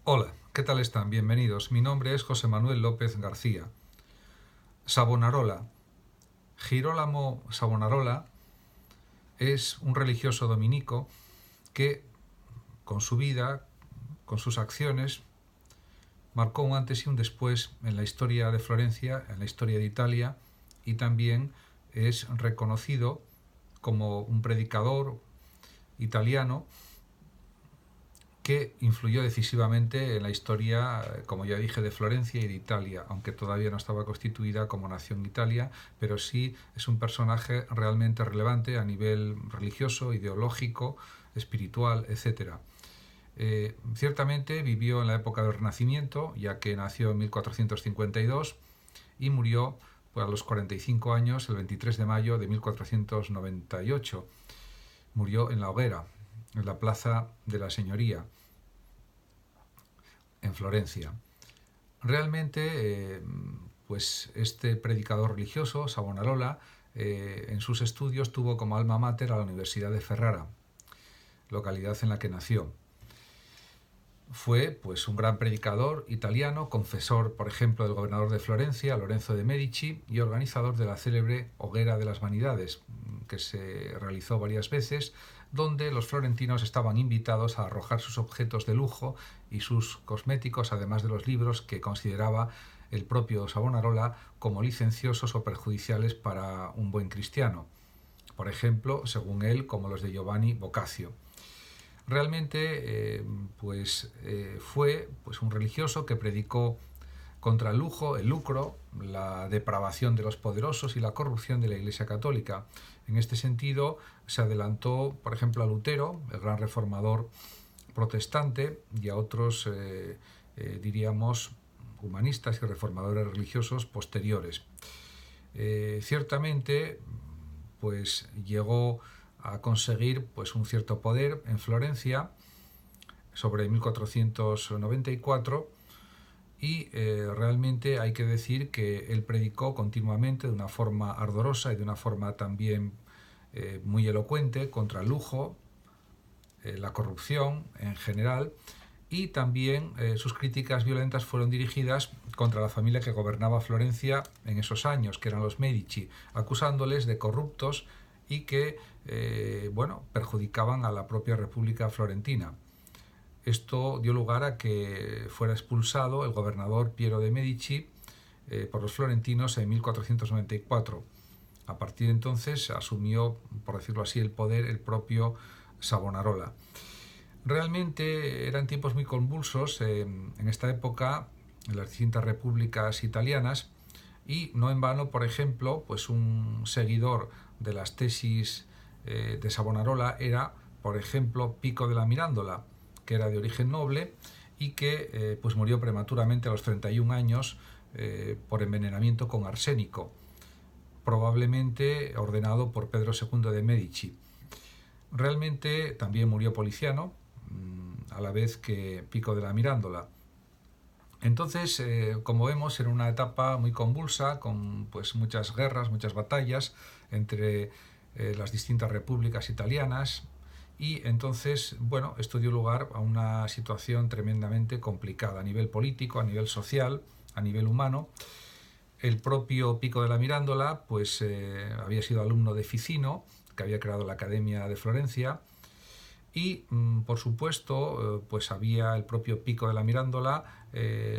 Hola, ¿qué tal están? Bienvenidos. Mi nombre es José Manuel López García. Savonarola. Girolamo Savonarola es un religioso dominico que, con su vida, con sus acciones, marcó un antes y un después en la historia de Florencia, en la historia de Italia, y también es reconocido como un predicador italiano que influyó decisivamente en la historia, como ya dije, de Florencia y de Italia, aunque todavía no estaba constituida como nación Italia, pero sí es un personaje realmente relevante a nivel religioso, ideológico, espiritual, etc. Ciertamente vivió en la época del Renacimiento, ya que nació en 1452 y murió pues, a los 45 años, el 23 de mayo de 1498. Murió en la hoguera, en la Plaza de la Señoría, en Florencia. Realmente, pues este predicador religioso, Savonarola, en sus estudios tuvo como alma mater a la Universidad de Ferrara, localidad en la que nació. Fue pues un gran predicador italiano, confesor, por ejemplo, del gobernador de Florencia, Lorenzo de Medici, y organizador de la célebre Hoguera de las Vanidades, que se realizó varias veces, donde los florentinos estaban invitados a arrojar sus objetos de lujo y sus cosméticos, además de los libros que consideraba el propio Savonarola como licenciosos o perjudiciales para un buen cristiano. Por ejemplo, según él, como los de Giovanni Boccaccio. Realmente fue pues, un religioso que predicó contra el lujo, el lucro, la depravación de los poderosos y la corrupción de la Iglesia Católica. En este sentido, se adelantó, por ejemplo, a Lutero, el gran reformador protestante, y a otros, diríamos, humanistas y reformadores religiosos posteriores. Ciertamente, pues llegó a conseguir pues, un cierto poder en Florencia sobre 1494 y realmente hay que decir que él predicó continuamente de una forma ardorosa y de una forma también muy elocuente contra el lujo, la corrupción en general, y también sus críticas violentas fueron dirigidas contra la familia que gobernaba Florencia en esos años, que eran los Medici, acusándoles de corruptos y que perjudicaban a la propia República Florentina. Esto dio lugar a que fuera expulsado el gobernador Piero de Medici por los florentinos en 1494. A partir de entonces asumió, por decirlo así, el poder el propio Savonarola. Realmente eran tiempos muy convulsos en esta época en las distintas repúblicas italianas y no en vano, por ejemplo, pues un seguidor de las tesis de Savonarola era, por ejemplo, Pico de la Mirandola, que era de origen noble y que pues murió prematuramente a los 31 años por envenenamiento con arsénico, probablemente ordenado por Pedro II de Medici. Realmente también murió Policiano, a la vez que Pico de la Mirandola. Entonces, como vemos, era una etapa muy convulsa, con pues, muchas guerras, muchas batallas entre las distintas repúblicas italianas, y entonces, bueno, esto dio lugar a una situación tremendamente complicada a nivel político, a nivel social, a nivel humano. El propio Pico de la Mirandola pues había sido alumno de Ficino, que había creado la Academia de Florencia, y por supuesto pues había el propio Pico de la Mirandola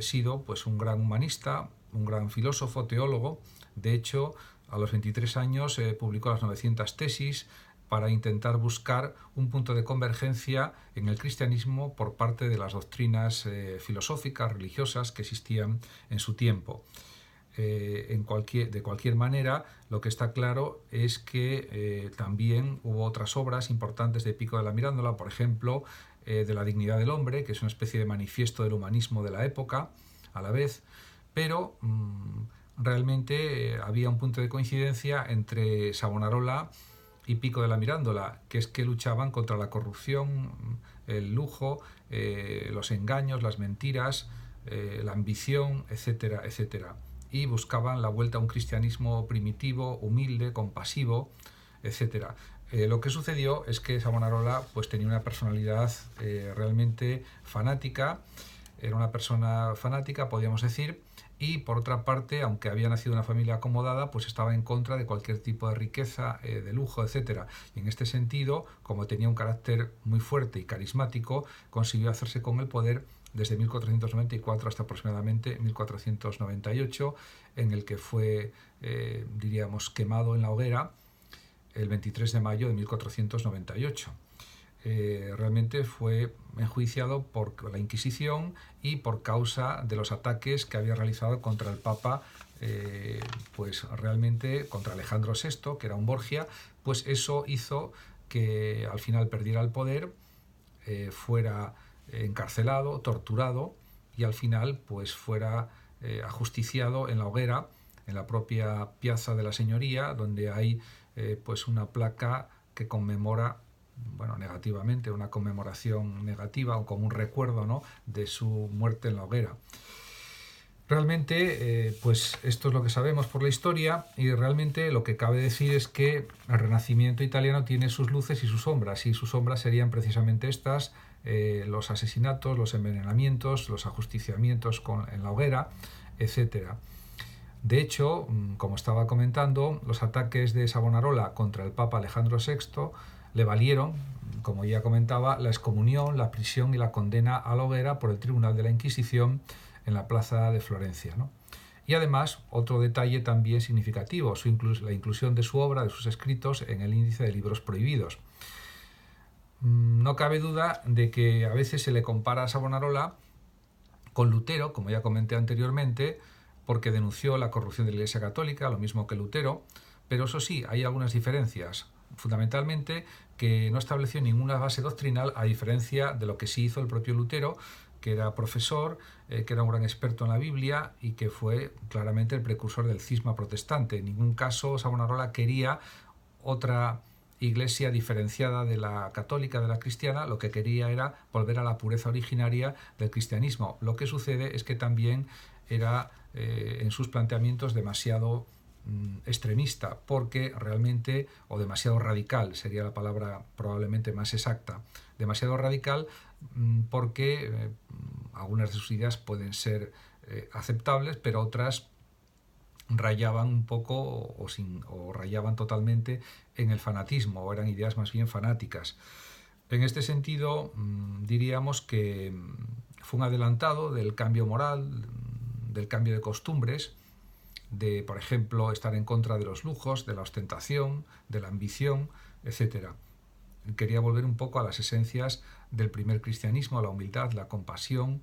sido pues un gran humanista, un gran filósofo, teólogo. De hecho, a los 23 años publicó las 900 tesis para intentar buscar un punto de convergencia en el cristianismo por parte de las doctrinas filosóficas, religiosas que existían en su tiempo. De cualquier manera, lo que está claro es que también hubo otras obras importantes de Pico de la Mirandola, por ejemplo, de la dignidad del hombre, que es una especie de manifiesto del humanismo de la época, a la vez, pero realmente había un punto de coincidencia entre Savonarola y Pico de la Mirandola, que es que luchaban contra la corrupción, el lujo, los engaños, las mentiras, la ambición, etcétera, etcétera, y buscaban la vuelta a un cristianismo primitivo, humilde, compasivo, etcétera. Lo que sucedió es que Savonarola pues, tenía una personalidad realmente fanática, era una persona fanática, podríamos decir, y por otra parte, aunque había nacido en una familia acomodada, pues estaba en contra de cualquier tipo de riqueza, de lujo, etcétera. Y en este sentido, como tenía un carácter muy fuerte y carismático, consiguió hacerse con el poder desde 1494 hasta aproximadamente 1498, en el que fue, diríamos, quemado en la hoguera el 23 de mayo de 1498. Realmente fue enjuiciado por la Inquisición y por causa de los ataques que había realizado contra el Papa, pues realmente contra Alejandro VI, que era un Borgia. Pues eso hizo que al final perdiera el poder, fuera encarcelado, torturado y al final pues fuera ajusticiado en la hoguera, en la propia Piazza de la Señoría, donde hay pues una placa que conmemora, bueno, negativamente, una conmemoración negativa o como un recuerdo, ¿no?, de su muerte en la hoguera. Realmente, pues esto es lo que sabemos por la historia, y realmente lo que cabe decir es que el Renacimiento italiano tiene sus luces y sus sombras, y sus sombras serían precisamente estas: los asesinatos, los envenenamientos, los ajusticiamientos en la hoguera, etcétera. De hecho, como estaba comentando, los ataques de Savonarola contra el Papa Alejandro VI le valieron, como ya comentaba, la excomunión, la prisión y la condena a la hoguera por el Tribunal de la Inquisición en la plaza de Florencia, ¿no? Y además, otro detalle también significativo, la inclusión de su obra, de sus escritos, en el índice de libros prohibidos. No cabe duda de que a veces se le compara a Savonarola con Lutero, como ya comenté anteriormente, porque denunció la corrupción de la Iglesia Católica, lo mismo que Lutero, pero eso sí, hay algunas diferencias. Fundamentalmente, que no estableció ninguna base doctrinal, a diferencia de lo que sí hizo el propio Lutero, que era profesor, que era un gran experto en la Biblia y que fue claramente el precursor del cisma protestante. En ningún caso Savonarola quería otra iglesia diferenciada de la católica, de la cristiana. Lo que quería era volver a la pureza originaria del cristianismo. Lo que sucede es que también era en sus planteamientos demasiado extremista, porque realmente, o demasiado radical sería la palabra probablemente más exacta, demasiado radical, porque algunas de sus ideas pueden ser aceptables, pero otras rayaban un poco o rayaban totalmente en el fanatismo, o eran ideas más bien fanáticas. En este sentido, diríamos que fue un adelantado del cambio moral, del cambio de costumbres, de, por ejemplo, estar en contra de los lujos, de la ostentación, de la ambición, etc. Quería volver un poco a las esencias del primer cristianismo, a la humildad, la compasión,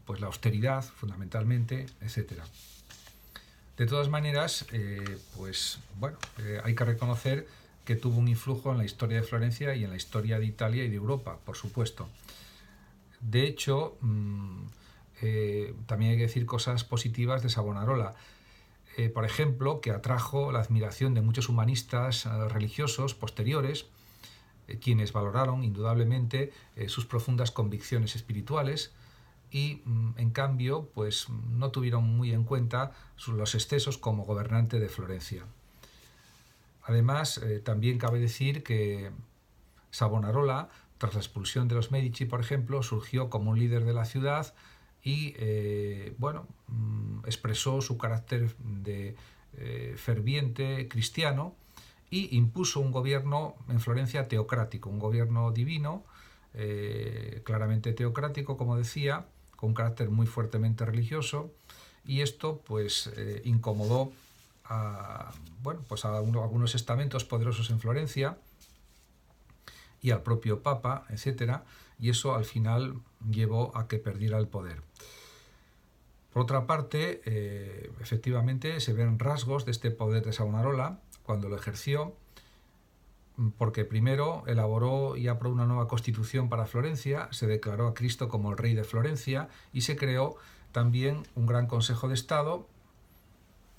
pues la austeridad, fundamentalmente, etc. De todas maneras, pues bueno, hay que reconocer que tuvo un influjo en la historia de Florencia y en la historia de Italia y de Europa, por supuesto. De hecho, también hay que decir cosas positivas de Savonarola. Por ejemplo, que atrajo la admiración de muchos humanistas religiosos posteriores, quienes valoraron indudablemente sus profundas convicciones espirituales, y en cambio pues no tuvieron muy en cuenta los excesos como gobernante de Florencia. Además, también cabe decir que Savonarola, tras la expulsión de los Medici, por ejemplo, surgió como un líder de la ciudad y expresó su carácter de ferviente cristiano, y impuso un gobierno en Florencia teocrático, un gobierno divino, claramente teocrático, como decía, con un carácter muy fuertemente religioso, y esto pues incomodó a algunos estamentos poderosos en Florencia y al propio Papa, etcétera, y eso al final llevó a que perdiera el poder. Por otra parte, efectivamente se ven rasgos de este poder de Savonarola cuando lo ejerció, porque primero elaboró y aprobó una nueva constitución para Florencia, se declaró a Cristo como el rey de Florencia y se creó también un gran consejo de Estado,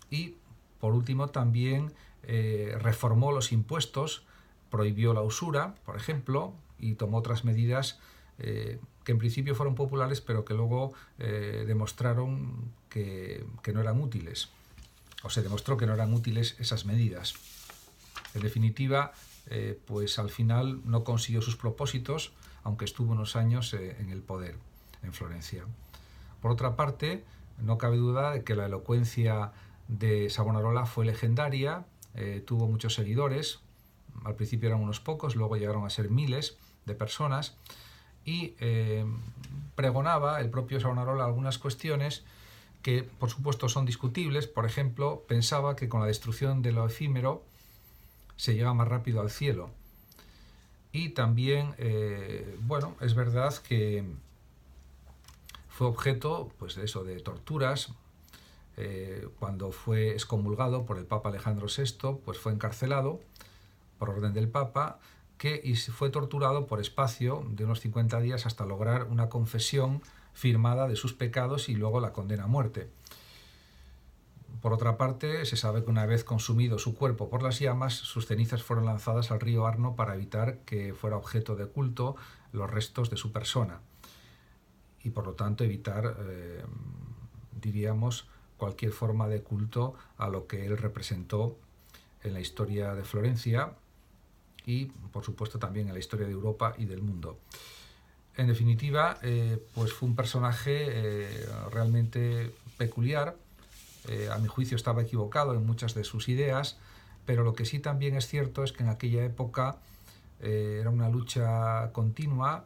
y por último también reformó los impuestos, prohibió la usura, por ejemplo, y tomó otras medidas que en principio fueron populares, pero que luego demostraron que no eran útiles, o se demostró que no eran útiles esas medidas. En definitiva, pues al final no consiguió sus propósitos, aunque estuvo unos años en el poder. en Florencia. Por otra parte, no cabe duda de que la elocuencia de Savonarola fue legendaria, tuvo muchos seguidores, al principio eran unos pocos, luego llegaron a ser miles de personas, y pregonaba el propio Savonarola algunas cuestiones que por supuesto son discutibles. Por ejemplo, pensaba que con la destrucción de lo efímero se llega más rápido al cielo. Y también, bueno, es verdad que fue objeto pues, de eso, de torturas. Cuando fue excomulgado por el Papa Alejandro VI, pues fue encarcelado por orden del Papa, y fue torturado por espacio de unos 50 días hasta lograr una confesión firmada de sus pecados y luego la condena a muerte. Por otra parte, se sabe que una vez consumido su cuerpo por las llamas, sus cenizas fueron lanzadas al río Arno para evitar que fuera objeto de culto los restos de su persona y por lo tanto evitar, diríamos, cualquier forma de culto a lo que él representó en la historia de Florencia y por supuesto también en la historia de Europa y del mundo. En definitiva, pues fue un personaje realmente peculiar. A mi juicio estaba equivocado en muchas de sus ideas, pero lo que sí también es cierto es que en aquella época era una lucha continua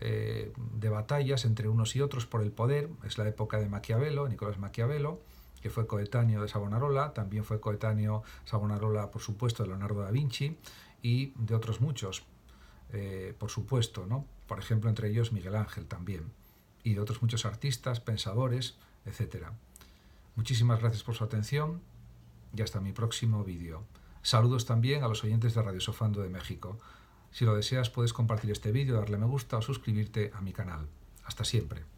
de batallas entre unos y otros por el poder. Es la época de Maquiavelo, Nicolás Maquiavelo, que fue coetáneo de Savonarola. También fue coetáneo Savonarola, por supuesto, de Leonardo da Vinci y de otros muchos, por supuesto, ¿no? Por ejemplo, entre ellos Miguel Ángel también, y de otros muchos artistas, pensadores, etc. Muchísimas gracias por su atención y hasta mi próximo vídeo. Saludos también a los oyentes de Radio Sofando de México. Si lo deseas, puedes compartir este vídeo, darle me gusta o suscribirte a mi canal. Hasta siempre.